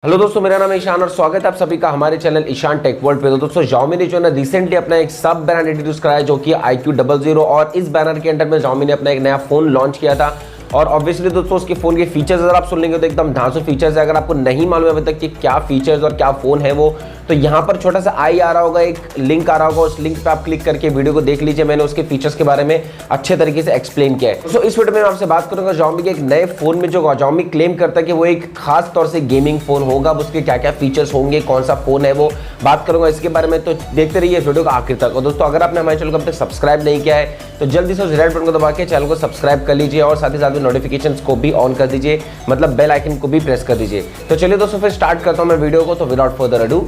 Hello दोस्तों, मेरा नाम है ईशान और स्वागत है आप सभी का हमारे चैनल ईशान टेक वर्ल्ड पे। तो दोस्तों Xiaomi ने जो है ना रिसेंटली अपना एक सब ब्रांड इंट्रोड्यूस कराया जो कि IQ00 और इस बैनर के अंडर में Xiaomi ने अपना एक नया फोन लॉन्च किया था। और ऑब्वियसली दोस्तों उसके फोन के फीचर्स अगर आप सुन लेंगे तो एकदम धांसू फीचर्स है। अगर आपको नहीं मालूम है अभी तक कि क्या फीचर्स और क्या फोन है वो, तो यहाँ पर छोटा सा आई आ रहा होगा, एक लिंक आ रहा होगा, उस लिंक पे आप क्लिक करके वीडियो को देख लीजिए। मैंने उसके फीचर्स के बारे में अच्छे तरीके से एक्सप्लेन किया है। तो इस वीडियो में मैं आपसे बात करूंगा Xiaomi के एक नए फोन में जो Xiaomi क्लेम करता है कि वो एक खास तौर से गेमिंग फोन होगा। उसके क्या क्या फीचर्स होंगे, कौन सा फोन है, वो बात करूंगा इसके बारे में। तो देखते रहिए वीडियो को आखिर तक। और दोस्तों अगर आपने हमारे चैनल को अब तक सब्सक्राइब नहीं किया है तो जल्दी से उस रेड बटन को दबा के चैनल को सब्सक्राइब कर लीजिए और साथ ही साथ नोटिफिकेशंस को भी ऑन कर दीजिए, मतलब बेल आइकन को भी प्रेस कर दीजिए। तो चलिए दोस्तों फिर स्टार्ट करता हूं मैं वीडियो को। तो without further ado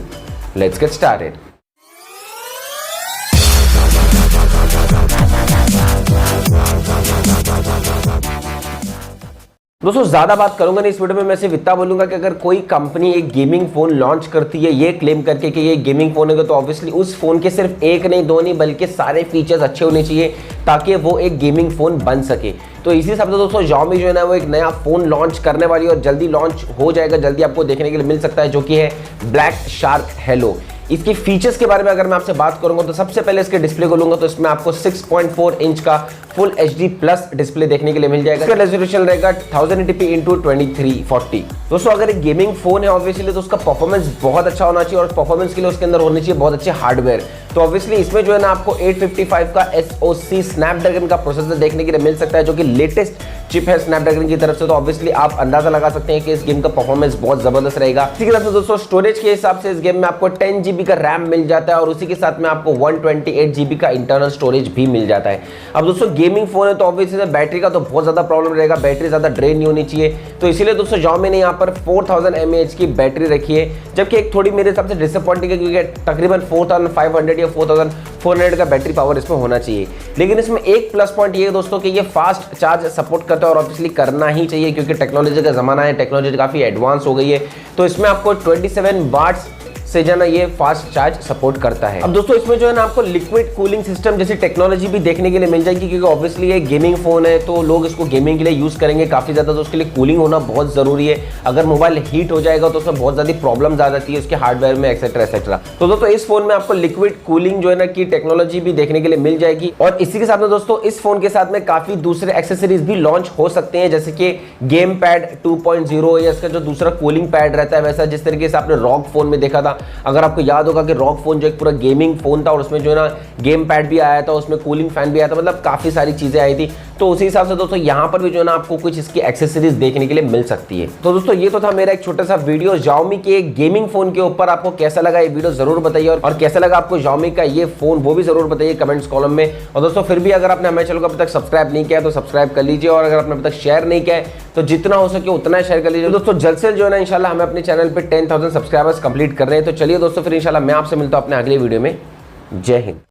let's get started. दोस्तों ज्यादा बात करूंगा नहीं इस वीडियो में, मैं सिर्फ इतना बोलूंगा कि अगर कोई कंपनी एक गेमिंग फोन लॉन्च करती है ये क्लेम करके कि ये गेमिंग फोन है, तो ऑब्वियसली उस फोन के सिर्फ एक नहीं दो नहीं बल्कि सारे फीचर्स अच्छे होने चाहिए ताकि वो एक गेमिंग फोन बन सके। तो इसी हिसाब से दोस्तों Xiaomi जो है ना वो एक नया फोन लॉन्च करने वाली है और जल्दी लॉन्च हो जाएगा, जल्दी आपको देखने के लिए मिल सकता है, जो कि है ब्लैक शार्क हेलो। इसकी फीचर्स के बारे में अगर मैं आपसे बात करूंगा तो सबसे पहले इसके डिस्प्ले को लूंगा तो इसमें आपको 6.4 इंच का फुल HD प्लस डिस्प्ले देखने के लिए मिल जाएगा। इसका रेजोल्यूशन रहेगा 1080p × 2340। दोस्तों अगर एक गेमिंग फोन है ऑब्वियसली तो उसका परफॉर्मेंस बहुत अच्छा होना चाहिए और परफॉर्मेंस के लिए उसके अंदर होने चाहिए बहुत अच्छे हार्डवेयर। तो ऑब्वियसली इसमें जो है ना आपको 855 का SoC स्नैपड्रैगन का प्रोसेसर देखने के लिए मिल सकता है, जो कि लेटेस्ट चिप है स्नैपड्रैगन की तरफ से। तो ऑब्वियसली आप अंदाजा लगा सकते हैं कि इस गेम का परफॉर्मेंस बहुत जबरदस्त रहेगा। इसी के साथ दोस्तों स्टोरेज के हिसाब से इस गेम में आपको 10 GB का रैम मिल जाता है और उसी के साथ में आपको 128 GB का इंटरनल स्टोरेज भी मिल जाता है। अब दोस्तों गेमिंग फोन है तो ऑब्वियसली बैटरी का तो बहुत ज्यादा प्रॉब्लम रहेगा, बैटरी ज्यादा ड्रेन नहीं होनी चाहिए। तो इसीलिए दोस्तों Xiaomi ने यहाँ पर 4000 mAh की बैटरी रखी है, जबकि एक थोड़ी मेरे हिसाब से डिसअपॉइंटिंग है क्योंकि तकरीबन 4500 या 4400 का बैटरी पावर इसमें होना चाहिए। लेकिन इसमें एक प्लस पॉइंट ये है दोस्तों कि ये फास्ट चार्ज सपोर्ट करता है और ऑब्वियसली करना ही चाहिए क्योंकि टेक्नोलॉजी का जमाना है, टेक्नोलॉजी काफी एडवांस हो गई है। तो इसमें आपको 27 वाट्स से जो है ना ये फास्ट चार्ज सपोर्ट करता है। अब दोस्तों इसमें जो है ना आपको लिक्विड कूलिंग सिस्टम जैसी टेक्नोलॉजी भी देखने के लिए मिल जाएगी क्योंकि ऑब्वियसली ये गेमिंग फोन है तो लोग इसको गेमिंग के लिए यूज करेंगे काफी ज्यादा, तो उसके लिए कूलिंग होना बहुत जरूरी है। अगर मोबाइल हीट हो जाएगा तो उसमें बहुत ज्यादा प्रॉब्लम आ जाती है उसके हार्डवेयर में एक्सेट्रा एक्सेट्रा। तो दोस्तों इस फोन में आपको लिक्विड कूलिंग जो है ना की टेक्नोलॉजी भी देखने के लिए मिल जाएगी। और इसी के साथ में दोस्तों इस फोन के साथ में काफी दूसरे एक्सेसरीज भी लॉन्च हो सकते हैं, जैसे कि गेम पैड 2.0 या इसका जो दूसरा कूलिंग पैड रहता है वैसा, जिस तरीके से आपने रॉक फोन में देखा था। अगर आपको याद होगा कि रॉक फोन जो एक पूरा गेमिंग फोन था और उसमें जो है ना गेम पैड भी आया था, उसमें कूलिंग फैन भी आया था, मतलब काफी सारी चीजें आई थी। तो उसी हिसाब से दोस्तों यहाँ पर भी जो है ना आपको कुछ इसकी एक्सेसरीज देखने के लिए मिल सकती है। तो दोस्तों ये तो था मेरा एक छोटा सा वीडियो Xiaomi के गेमिंग फोन के ऊपर। आपको कैसा लगा ये वीडियो जरूर बताइए और कैसा लगा आपको Xiaomi का ये फोन वो भी जरूर बताइए कमेंट्स कॉलम में। और दोस्तों फिर भी अगर आपने हमारे चैनल को अभी तक सब्सक्राइब नहीं किया है तो सब्सक्राइब कर लीजिए और अगर आपने अभी तक शेयर नहीं किया है तो जितना हो सके उतना शेयर कर लीजिए। दोस्तों जल्द से जो है ना इंशाल्लाह हमें अपने चैनल पे 10,000 सब्सक्राइबर्स कंप्लीट कर रहे हैं। तो चलिए दोस्तों फिर इंशाल्लाह मैं आपसे मिलता हूं अपने अगले वीडियो में। जय हिंद।